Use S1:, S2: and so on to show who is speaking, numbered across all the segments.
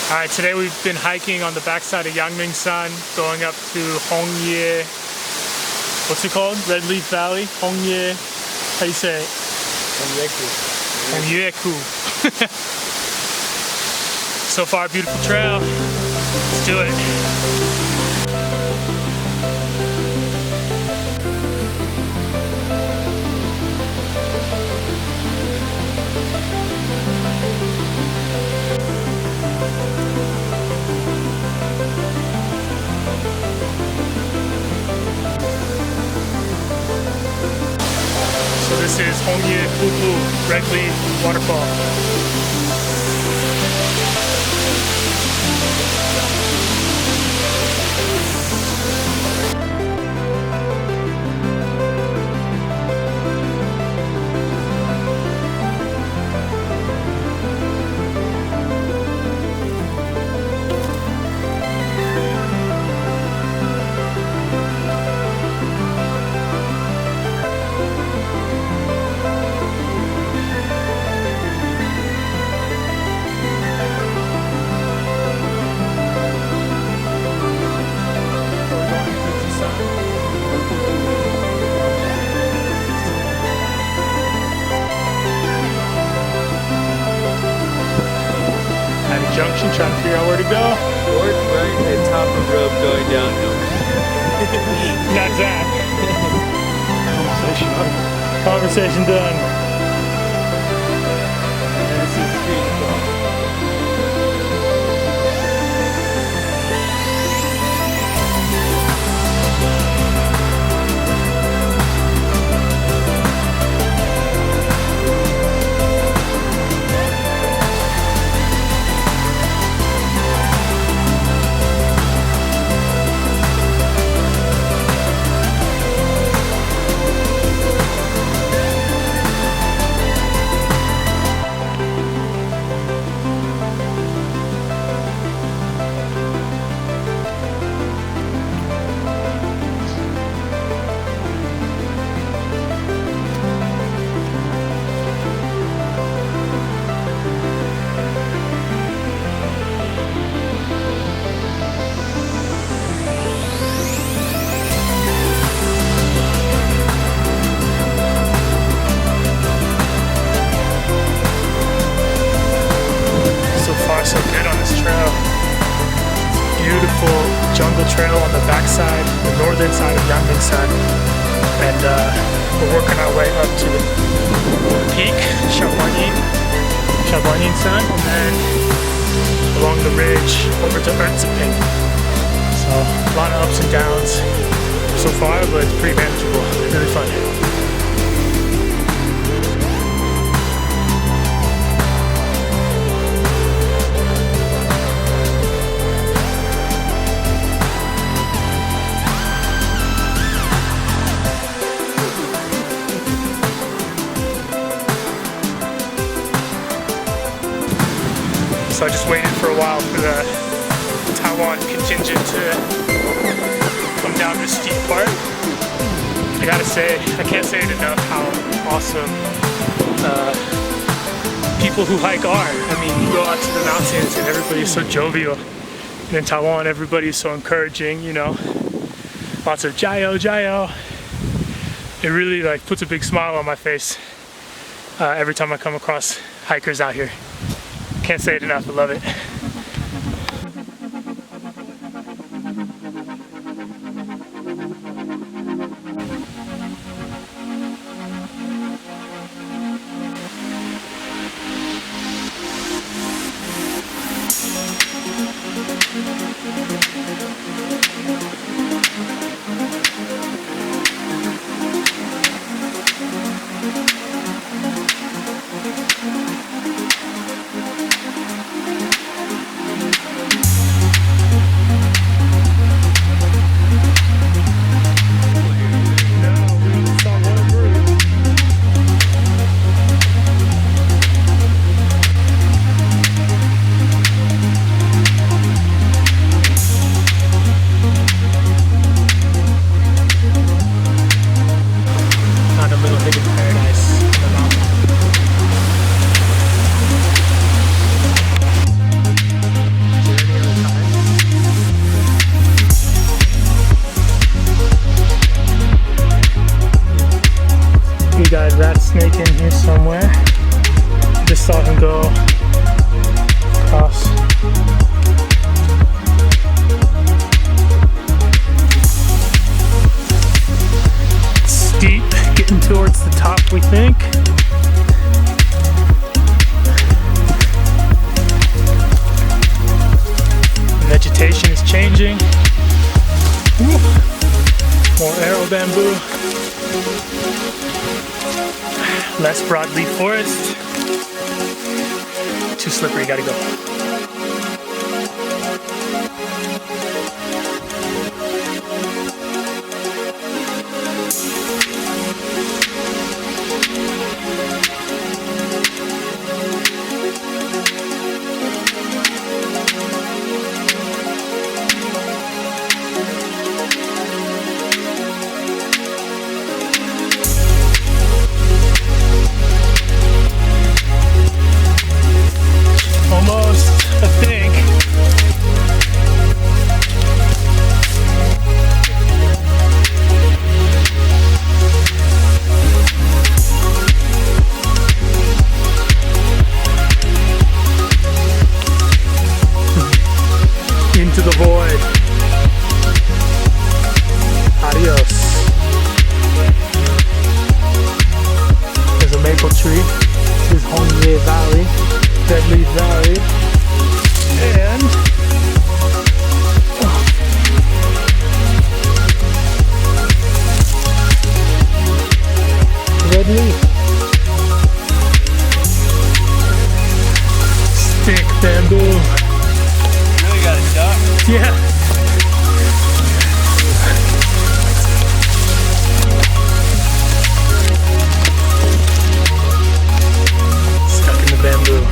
S1: Alright, today we've been hiking on the backside of Yangmingshan, going up to Hongye. What's it called? Red Leaf Valley? Hongye. How do you say it? Hongyeku. So far, beautiful trail. Let's do it. So this is Hongye Red Leaf Waterfall. Junction, trying to figure out where to go.
S2: Fork right and top of rope going downhill.
S1: That's that. Conversation done.
S2: And this is street.
S1: So good on this trail. Beautiful jungle trail on the backside, the northern side of Yangmingshan, and we're working our way up to the peak, XiaoGuanYin San, and then along the ridge over to XiaoGuanYin. So a lot of ups and downs so far, but it's pretty manageable, really fun. So I just waited for a while for the Taiwan contingent to come down this steep part. I gotta say, I can't say it enough how awesome people who hike are. I mean, you go out to the mountains and everybody's so jovial. And in Taiwan, everybody's so encouraging, you know. Lots of jayo, jayo. It really like puts a big smile on my face every time I come across hikers out here. Can't say it enough, I love it. somewhere. Just saw him go across. Steep, getting towards the top, we think. Vegetation is changing. Woo. More arrow bamboo. Less broadleaf forest. Too slippery, gotta go. Almost, I think. Into the void. Adios. There's a maple tree. This is Hongye Valley. Deadly Valley, and red leaf, stick bamboo.
S2: You really got a duck?
S1: Yeah. Stuck in the bamboo.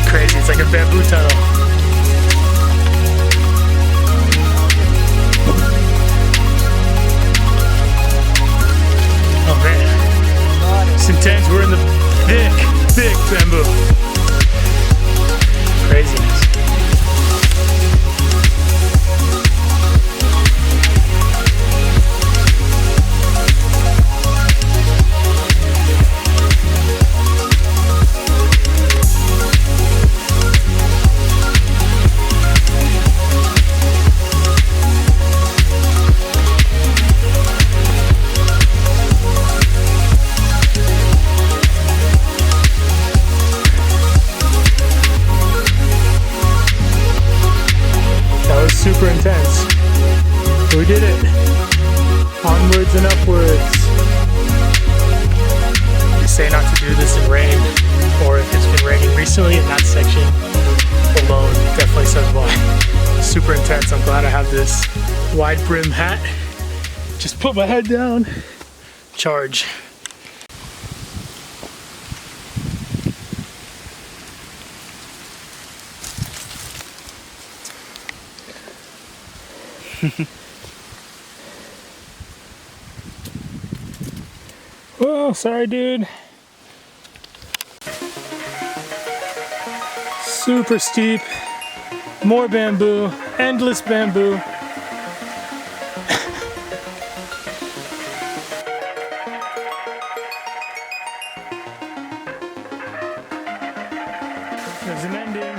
S1: Crazy, it's like a bamboo tunnel. Oh man, it's intense. We're in the thick bamboo. Craziness. Super intense. We did it. Onwards and upwards. They say not to do this in rain, or if it's been raining recently in that section alone, definitely says why. Super intense. I'm glad I have this wide brim hat. Just put my head down, charge. Oh, sorry, dude. Super steep. More bamboo. Endless bamboo. There's an ending.